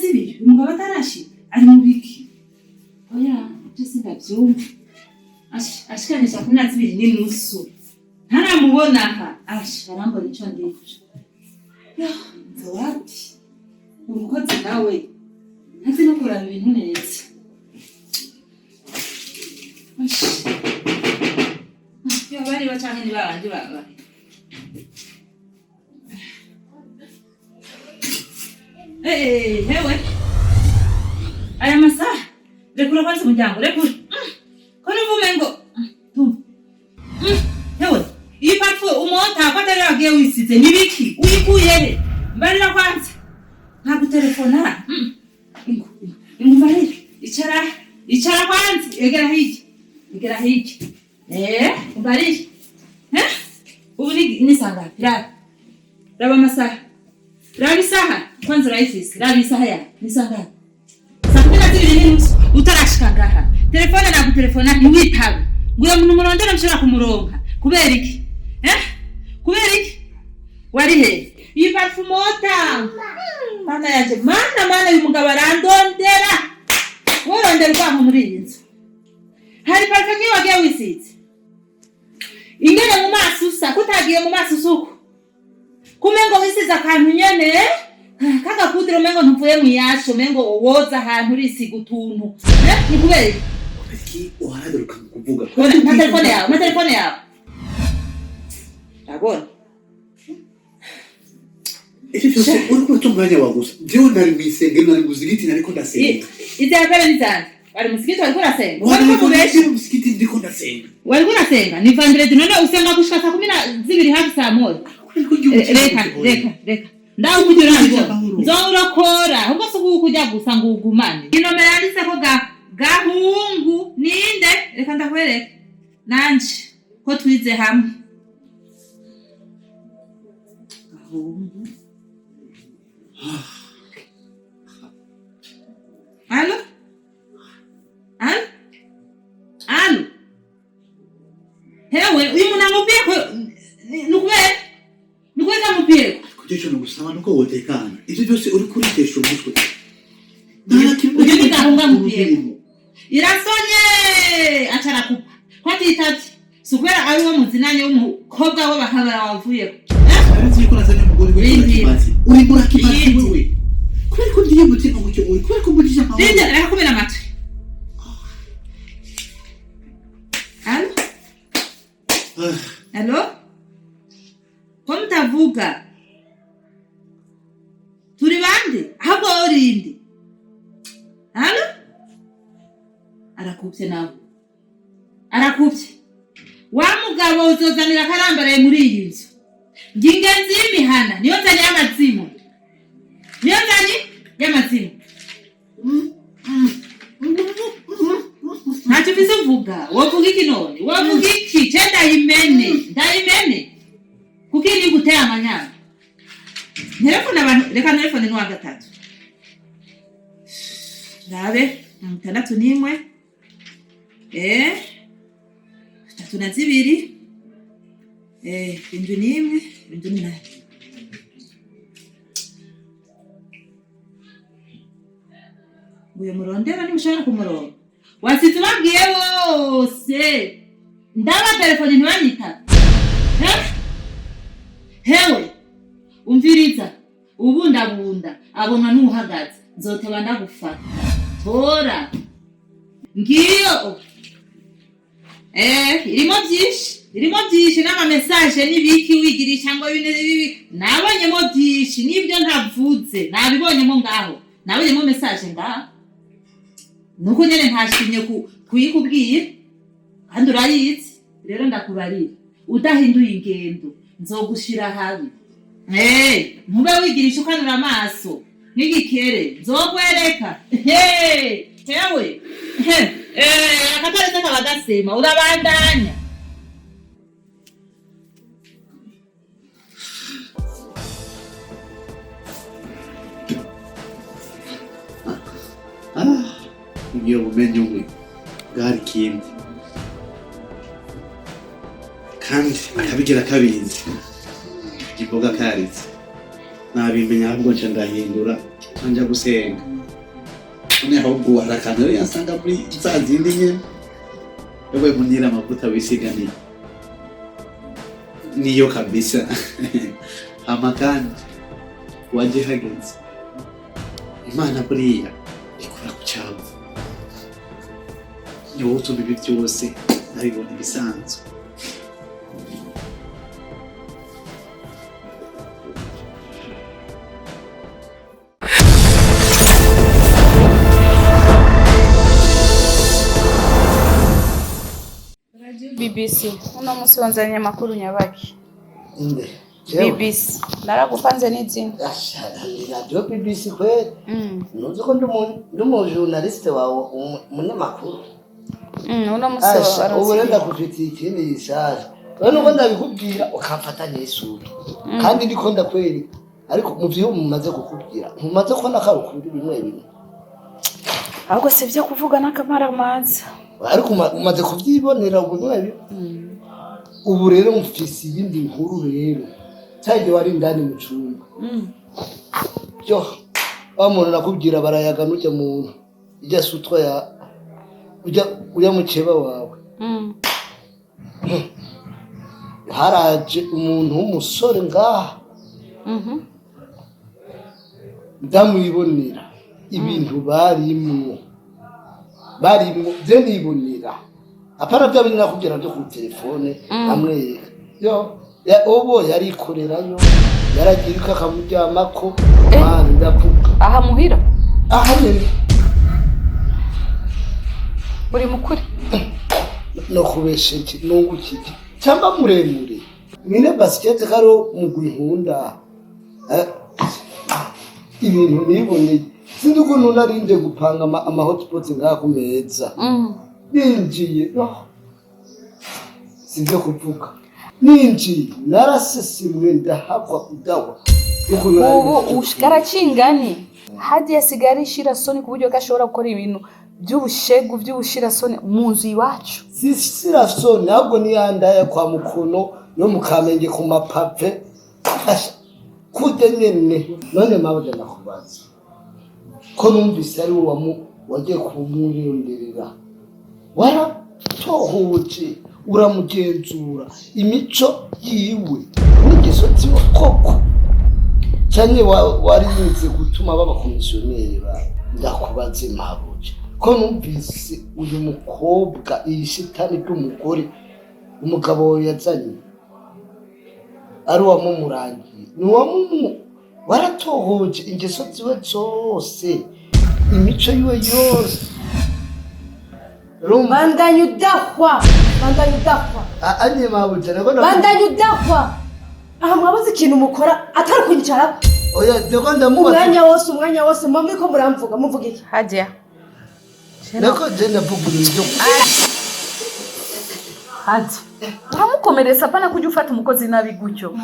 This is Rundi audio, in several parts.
zibiri umugabo atarashi ari mu biki oya byose ndabyumva ashikanisha 12:30 ntaramubona aha arambona icyo ndifuje ya zawadi umukozi nawe ntazi no kuraba ibintu neza ya bari bacanye ni babandi baba hewe aya masaha rekura kwanza umuryango rekura ko nivume ngo hewe iyi pafu umota kwatari wagiye wisize nibiki uyikuye he mbarira kwanza ntabwo telefona ingumbarira icara kwanza egera hiki umbarira ubu ni sanga raba amasaha raba isaha kwanza urayifise raba isaha ya ni sanga sakubira zibiri utarashika ngaha telefone na telefona ntiwitabe nguye muntu murondera mshobora kumuronka kubera iki kubera iki wari he iyi parfumota mana yaje mana uyu mugabo arandondera worondera kwa muri iyi nzu hari parfum wagiye wisize ingene mu maso usa kutagiye mu maso usuko kumengo wisize akantu nyene kaga kudiro mengo ntuvuye mu yasho mengo woza ahantu urisiga utuntu ni kubera iki uharaduruka kuvuga na telefone yawe abona ese cyose uriko tumwanya wagusa jewe nari mwisenge nari muzigiti nariko ndasenga izabere nizana bari musigiti wariko urasenga wari musigiti ndiko ndasenga wariko urasenga ni vendredi none usenga gushika saa 12 hafi saa moja reka ndaho kugira ngo nzorakora ahubwo suku kujya gusa ngo ugumane inomero yanditse ko gahungu ninde reka ndakwereka nanje ko twize hamwe gahungu Allo hewe uyu munamubwiye ko nukwe kamubwiye kujecho no gusaba nuko wotekana ivyo byose uri kuri tesho umutwe ujye gahunga mubwiye irasonye acara kupa kwati itati sukwera ari wo muzinanye w'umukobwa we bakabara wavuye ariko nazanye umugore uri murakibazi wewe kwari ko ndiye mutima mucyo uri kwari ko mugisha pawa ndende arakumena matwi Allo ko mtavuga turi bande ahubwo urinde Allo arakubye nawe arakubye wa mugabo uzozanira karambaraye muri iyi nzu ngingenzi y'imihana niyo nzanye y'amazimu ntacyo bizuvuga wovuga iki none wovuga iki cenda ndayimene kuko iri gutera amanyanga telefone abantu reka telefone n'uwa gatatu rabe 61 32 21 28 uyu murondera ni mushaka kumurongo wasize babwiye wose ndaba telefone ntibanyita hewe umviriza ubundabunda abona n'uhagaze nzoteba ndagufata tora ngiyo irimo byinshi n'ama message n'ibiki wigirisha ngo bibi nabonyemo byinshi nibyo ntavuze nabibonyemo ngaho nabonyemo message ngaho nuko nyene ntashimye kuyikubwiye kandi urayizi rero ndakubarira udahinduye ingendo nzogushira habi ntube wigirisha ukanura amaso n'igikere nzokwereka hewe akataretse kabagasema urabandanya iyo bumenye umwe bwari kindi kandi akabigira kabizi ikivuga karitse nabimenya ahubwo nca ndahindura nja gusenga Une ahubwo arakana yasanga muri za zindi nyene. Wewe munira amavuta wisiga niyo kabisa. Amakandi waje hagenze. Imana buriya ikora ku cyavu. Niwo utuma ibi byose aribona ibisanzwe. BBC uno musi wanzanye makuru nyabaki inde BBC naragupanze n'izina radio BBC kwe nuzi ko ndumu journaliste wawe umunyamakuru uno musi waranze ubu renda kufitiye ikindi gishaje none uko ndabikubwira ukamfata n'isura kandi ndiko ndakwereka ariko mu byo mumaze kukubwira mumaze ko nakarukuri bimwe bimwe ahubwo sivyo kuvuga n'akamara amazi ariko umaze kubyibonera ubwo nabi ubu rero mfise ibindi nkuru rero cyane wari ndani mu cyumba yo amuntu nakubwira barayaga n'ujya muntu ijya sutwa ya ujya Umukeba wawe haraje umuntu w'umusore ngaha ndamwibonera ibintu barimo bye nibonera apara bya bintu nakubwira byo ku telefone amwe yo obo yarikorerayo yaragirika akamuryamako mwana ndavuga aha muhira aha nyene uri mukuri no kubeshe nunguki cyamba muremure nyine basket karo mugwihunda ibintu niboneye sindi ukuntu narinde gupanga ama hotspots ngaha ku meza ninjiye sivyo kuvuga ninjiye narasesimwe ndahakwa kudawa ubu ushikara chingani hadi yasigarishira soni ku buryo gashobora gukora ibintu by'ubushegu by'ubushira soni mu nzu iwacu sisira soni ahubwo niyandaya kwa Mukono no mukamenge ku mapave kude nyene none mabude nakubaza ko numvise ari wagiye kumurionderera waratohoje uramugenzura imico yiwe n'ingeso ziwe koko cyane warinze gutuma baba komisiyoneri ndakubaze mabude ko numvise uyu mukobwa ishitani ry'umugore umugabo yazanye ari wamumurangiye ni waratohoje ingeso ziwe zose imico yiwe yose bandanya udahwa anye mabuja nabona bandanya udahwa aha mwabuze ikintu mukora atari kwicara oya ndeko ndamubaza umwanya wose mwe ko muramvuga muvuga iki hajya nako je ndavuga ibyo hajya uramukomeretsa pana kujya ufata umukozi nabi gutyo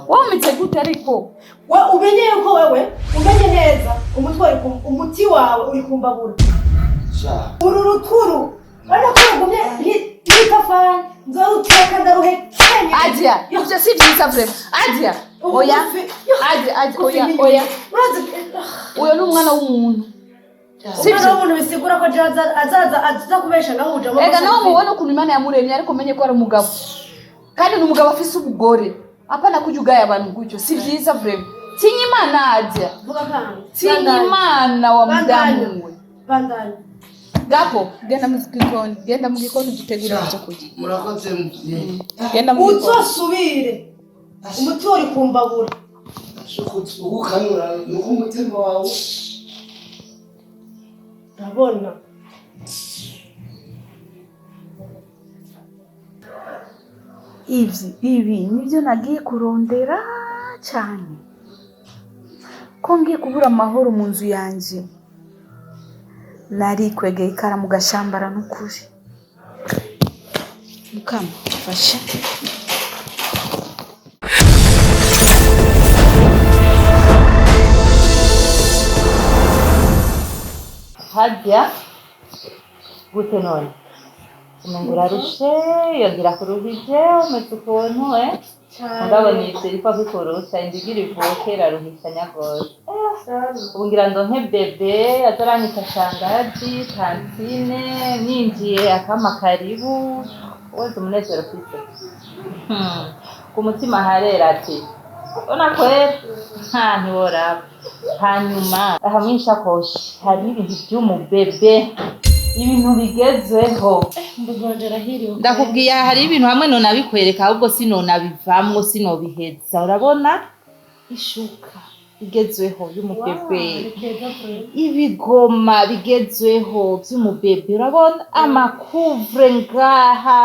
wowe umeze gute ariko umenye yuko wewe umenye neza umuti wawe uri kumbabura uru rukuru bana kugumye n'ikafani nzoruteka ndaruhekanye ajya ibyo si byiza vrema ajya oya ajya oya uyo ni umwana w'umuntu umwana w'umuntu bisigura ko azaza kubesha ngaho ujamo ega nawe mubona ukuntu Imana yamuremye ariko menye ko ari umugabo kandi ni umugabo afise ubugore apana kujya ugaya abantu gutyo si byiza vrema tinya Imana ajya tinya Imana wa mudamu we bandanya gapo genda mu gikoni dutegura ibyo kurya murakoze genda mu gikoni uzosubire umuti wari kumbabura ukanura nuko umutima wawe ndabona ibi nibyo nagiye kurondera cyane ko ngiye kubura amahoro mu nzu yanjye nari kwegeye ikara mu gashambara n'ukuri mukama fasha hajya gute none umengura rushe yongera kuruhije umeze ukuntu mugabo nizera ko bikorosha indigira ivokera ruhishanya gose ubu ngira ndonke bebe azaranyita shangazi tantine ninjiye akama karibu wese umunezero ufite ku mutima harera ati ona kwera ntiworaba hanyuma hamwe ishakoshi hari ibintu by'umubebe ibintu bigezweho ndakubwiye hari ibintu hamwe none abikwereka ahubwo sinonabivamwo sinobiheza urabona ishuka bigezweho y'umubebe ibigoma bigezweho by'umubebe urabona amakuvre ngaha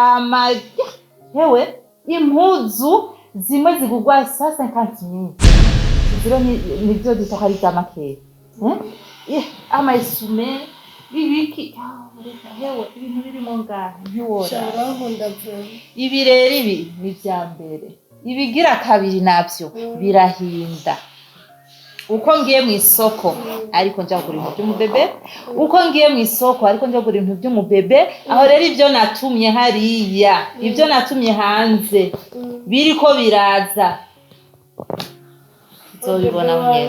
hewe impuzu zimwe zigugwa 150,000 ziro nivyo zitaka ari zamakeye ama isume bibiki hewe ibintu birimo ngaha ntiwora ibi rero ibi ni vya mbere ibigira kabiri navyo birahinda uko ngiye mu isoko ariko nja kugura ibintu by'umubebe uko ngiye mu isoko ariko nja kugura ibintu by'umubebe aho rero ibyo natumye hariya ibyo natumye hanze biriko biraza zobibona mwe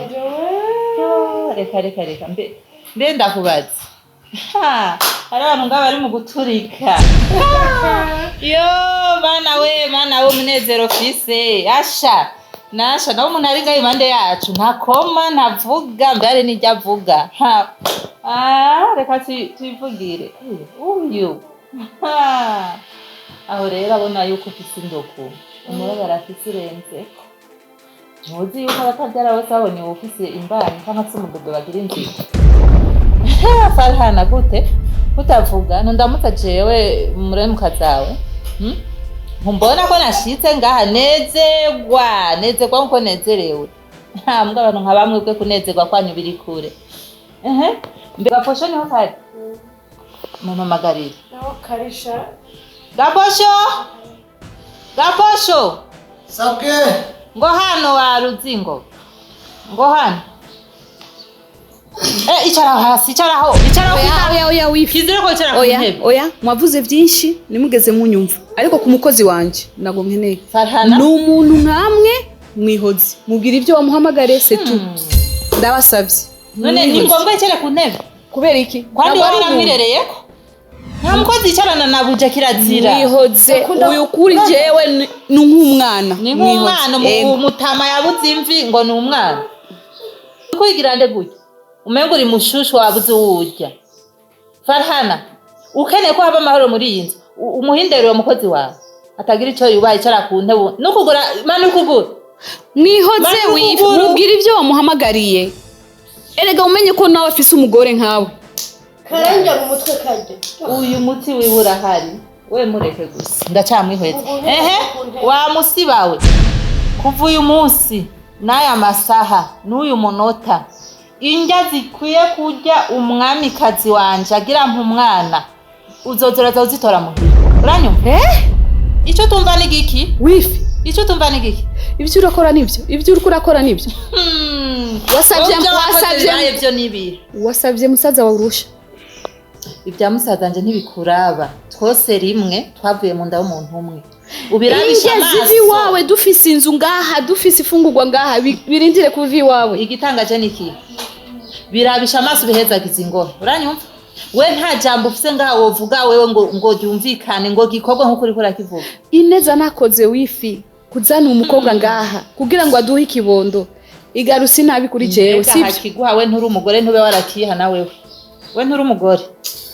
reka mbe ndakubaza hari abantu ngaba bari mu guturika yo mana we umunezero fise nasha nawe umuntu ari ngaho impande yacu ntakoma ntavuga mbere n'ijya avuga reka tuyivugire uyu aho rero abona yuko ufise indoku umurabara afise irenzeko ntuzi yuko abatabyara bose babonye uba ufise imbanyi cyangwa se umudodo bagira inzira Farhana gute utavuga ndamutsa jewe muremuka zawe Mbona ko nashitse ngaha nezerwa nko nezerewe mbwa abantu nka bamwe bwe kunezerwa kwanyu biri kure mbega posho niho kari mama magarira naho karisha gaposho sabwe ngo hano waruzingo ngo hano icharaho oya wifi kizire ko ichara ku ntebe oya mwavuze byinshi nimugeze munyumva ariko ku mukozi wanje nago nkeneye Farhana ni umuntu nkamwe mwihozi mubwira ibyo wamuhamagare setu ndabasabye none ni ngombwa ichara ku ntebe kubera iki kwandi waramwirereyeko nta mukozi icarana na buje kirazira mwihoze uyu kuri jewe ni nk'umwana ni nk'umwana mutama yabuze imvi ngo ni umwana kwigirande gutya umengo uri mushushu wabuze urya Farhana ukeneye ko haba amahoro muri iyi nzu umuhindero wa mukozi wawe atagira icyo yubaye icara ku ntebe no kugura mani kugura mwihoze wifi mubwira ibyo wamuhamagariye erega umenye ko nawe afise umugore nkawe karanja mu mutwe kaje uyu muti wibura hari we mureke gusa ndacamwihweze wa musibawe kuva uyu munsi n'aya masaha n'uyu munota indya zikwiye kurya umwamikazi wanje agira nk'umwana uzozeraza uzitora muhira uranyumva icyo tumva ni giki wifi icyo tumva ni giki ibyo urakora nibyo ibyo uriko urakora nibyo wasabye musaza wa urusha ibya musaza nje ntibikuraba twose rimwe twavuye mu nda y'umuntu umwe ubirabisha amaso zivi wawe dufise inzu ngaha dufise ifungurwa ngaha birindire kuvi wawe igitangaje niki birabisha amaso bihezagiza ingoro uranyumva we nta jambo ufise ngaha wovuga wewe ngo byumvikane ngo gikorwa nkuko uri kora kivuga ineza nakoze wifi kuzana umukobwa ngaha kugira ngo aduhe ikibondo igarusi nabi kuri jewe sibyo kiguha we nturi umugore ntube warakiha na wewe we nturi umugore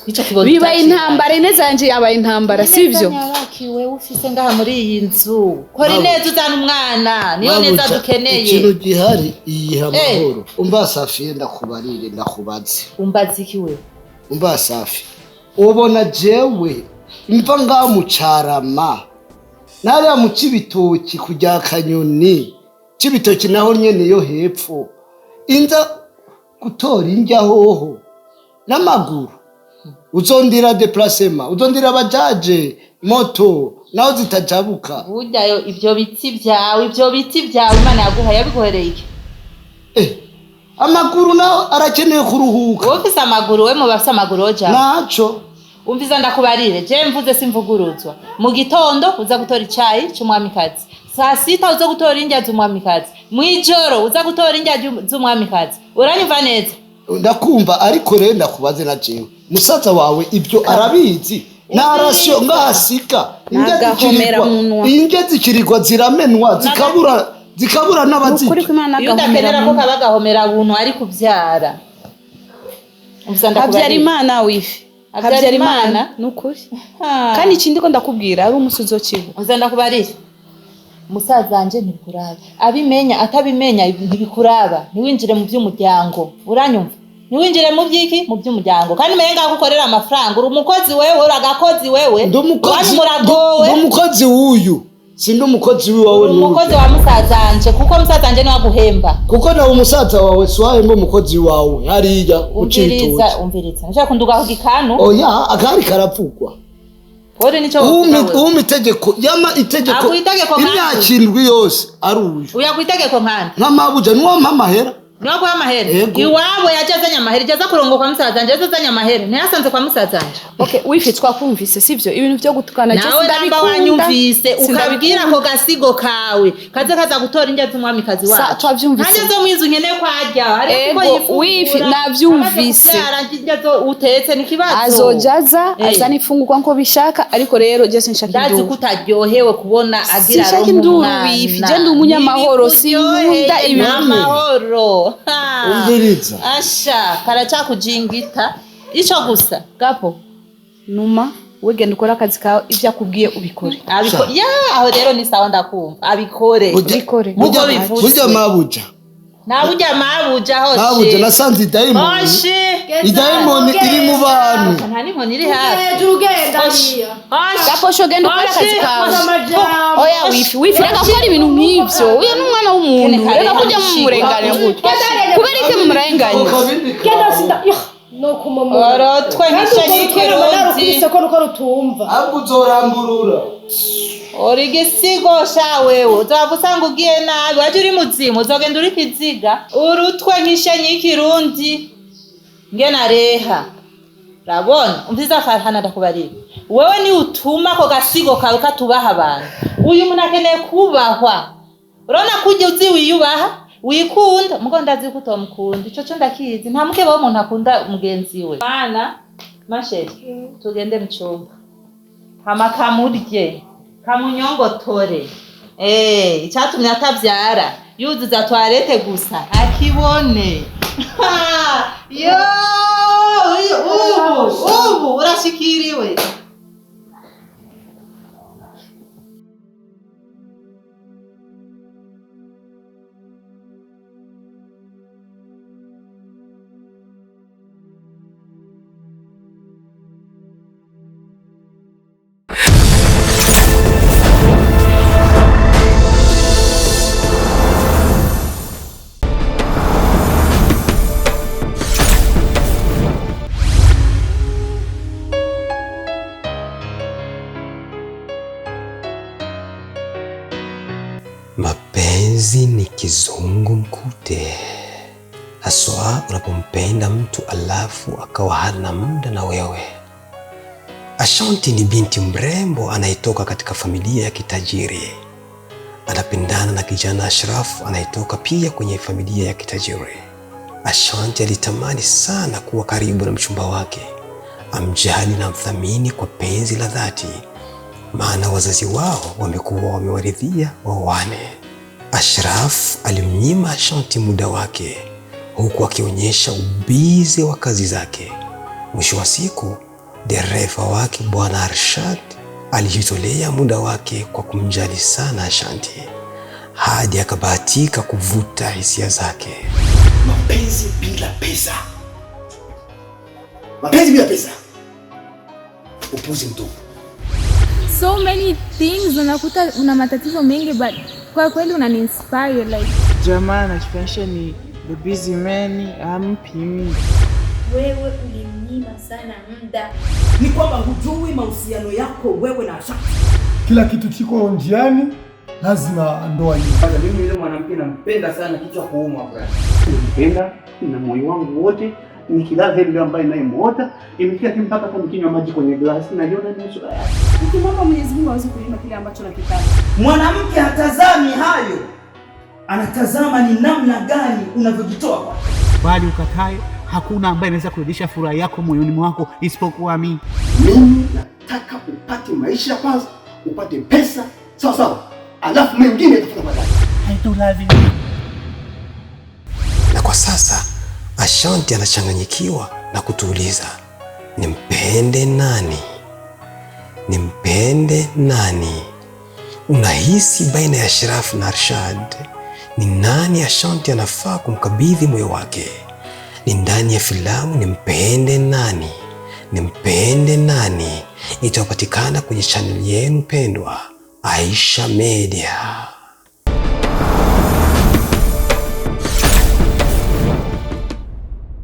ico kibondo bibaye intambara ineza yanje yabaye intambara sibyo nyabakiwe ufise ngaha muri iyi nzu kora ineza uzana umwana niyo neza dukeneye ikintu gihari iyi hamahoro umva Safi ndakubarire ndakubaze umbaze iki we umva Safi ubona jewe imva ngaho mucarama nari mu Cibitoki kujya Kanyoni Cibitoki naho nyene yo hepfo inza gutora indya hoho n'amaguru uzondira déplacement uzondira bajaje moto naho zitajabuka buryayo ibyo biti byawe Imana yaguhaye yabiguhereye iki amaguru naho arakeneye kuruhuka ufise amaguru we mubafise amaguru oja naco umviza ndakubarire je mvuze simvuguruzwa mu gitondo uza gutora icayi cy'umwamikazi saa 6 uza gutora indya z'umwamikazi, mwijoro uza gutora indya z'umwamikazi. Uranyumva neza? Ndakumva, ariko rero ndakubaze na jewe, musaza wawe ibyo arabizi? Narasyo ngasika indya zikirirwa ziramenwa zikabura n'abaziki. Iyo udakenera ko kabagahomera buntu ari kubyara. Habyarimana wifi. Habyarimana nukuri. Kandi ikindi ko ndakubwira ari umusuzo kibo. Uzanda kubarira. Musaza wanje ntibikuraba. Abimenya atabimenya ntibikuraba. Ntiwinjire mu by'umuryango. Uranyumva? Ntiwinjire mu byiki? Mu by'umuryango. Kandi menga gukorera amafaranga. Uri umukozi wewe, uragakozi wewe. Ndumukozi wuyu. Sindi umukozi wawe n'uyu. Umukozi wa musaza wanje kuko musaza wanje ni waguhemba. Kuko nawe umusaza wawe swaye mbo umukozi wawe hariya ucitoje. Umviriza. Nshaka kunduga ku gikano. Oya, akari karapfugwa. Ore nico itegeko yama itegeko imyakindwi yose aruye. Uya kwitegeko nkandi. Nkamabuja nuwo mpamahera. Nuwo kwa amahera. Iwabo yajazanye amahera, jaza kurongo kwa musaza wanje, yajazanye amahera. Ntiyasanze kwa musaza wanje. Okay, wifi twakumvise sivyo? Ibintu byo gutukana cyose ndabikunda. Nawe wanyumvise ukabwira ko gasigo kawe kaza gutora indya z'umwamikazi wawe. Sa twavyumvise. Nanje zo mwizu nkeneye kwajya. Ariko yifu wifi navyumvise. Utetse nikibazo. Azojaza azana ifungurwa nko bishaka, ariko rero je sinshaka ndazi kutaryohewe kubona agira roho n'umwana. Wifi je ndi umunyamahoro sinkunda ibintu. Umviriza. Asha karacha kujingita. Ico gusa gapo numa wegenda ukora akazi kawe ivya kubwiye ubikore. Abikore. Ya aho rero ni sawa ndakumva. Abikore. Ubikore. Burya mabuja. Nabuja mabuja hoshe. Mabuja nasanze idayimoni. Hoshe. Idayimoni iri mu bantu. Ntani nkoni iri hafi. Ugenda hiya. Gapo sho genda ukora akazi kawe. Oya wifi reka gukora ibintu nk'ivyo. Uyu n'umwana w'umuntu. Reka kujya mu murenganya gutya. Kubereke mu murenganya. Genda sinda. No kumama. Orotwe n'ishanyikirundi. Ko nuko rutumva. Abuzoramburura. Origisigo sha wewe. Uzavusanga ugiye nabi. Waje uri muzimu uzogenda uri kiziga. Urutwe nk'ishanyikirundi. Ngena reha. Rabona umviza farhana ndakubarira. Wewe ni utuma ko gasigo kawe katubaha abantu. Uyu muntu akeneye kubahwa. Urona kuje uzi wiyubaha? Wikunda mugo ndazi ko utomukunda. Ico cyo ndakizi. Nta mukeba w'umuntu akunda mugenzi we. Bana masheri tugende mcumba. Hama kamurye. Kamunyongotore. Icyatumye atavyara. Yuzuza toilette gusa. Akibone. Yo! Ubu urashikiriwe. Mapenzi ni kizungumkuti, haswa unapompenda mtu alafu akawa hana muda na wewe. Ashanti ni binti mrembo anayetoka katika familia ya kitajiri. Anapendana na kijana Ashraf anayetoka pia kwenye familia ya kitajiri. Ashanti alitamani sana kuwa karibu na mchumba wake, amjali na mthamini kwa penzi la dhati, maana wazazi wao wamekuwa wamewaridhia waoane. Ashraf alimnyima Ashanti muda wake, huku akionyesha ubize wa kazi zake. Mwisho wa siku, dereva wake Bwana Arshad alijitolea muda wake kwa kumjali sana Ashanti, hadi akabahatika kuvuta hisia zake. Mapenzi bila pesa. Mapenzi bila pesa. Upuzi mtupu. So many things unakuta una matatizo mengi, but kwa kweli unani-inspire like. Jamaa anachofanyisha ni the busy man, hampimi. Wewe ulimnyima sana muda. Ni kwamba hujui mahusiano yako wewe na Asha. Kila kitu kiko njiani, lazima ndoa hii. Mimi yule mwanamke nampenda sana, kichwa kuuma bwana. Nampenda na moyo wangu wote, Nikilala hivi ndio ambaye naimuota, imefikia mpaka hata nikinywa maji kwenye glasi najiona ni sura yake. Ukimwomba Mwenyezi Mungu aweze kulinda kile ambacho nakitaka. Mwanamke hatazami hayo, anatazama ni namna gani unavyojitoa kwake. Bali ukatae, hakuna ambaye anaweza kurudisha furaha yako moyoni mwako isipokuwa mimi. Mimi nataka upate maisha kwanza, upate pesa, sawa sawa. Alafu mengine atafuta baadaye. Haitulazi. Na kwa sasa Ashanti anachanganyikiwa na kutuuliza, nimpende nani? Nimpende nani? Unahisi baina ya Ashraf na Arshad, ni nani Ashanti anafaa kumkabidhi moyo wake? Ni ndani ya filamu Nimpende Nani? Nimpende Nani itapatikana kwenye channel yenu pendwa Aisha Media.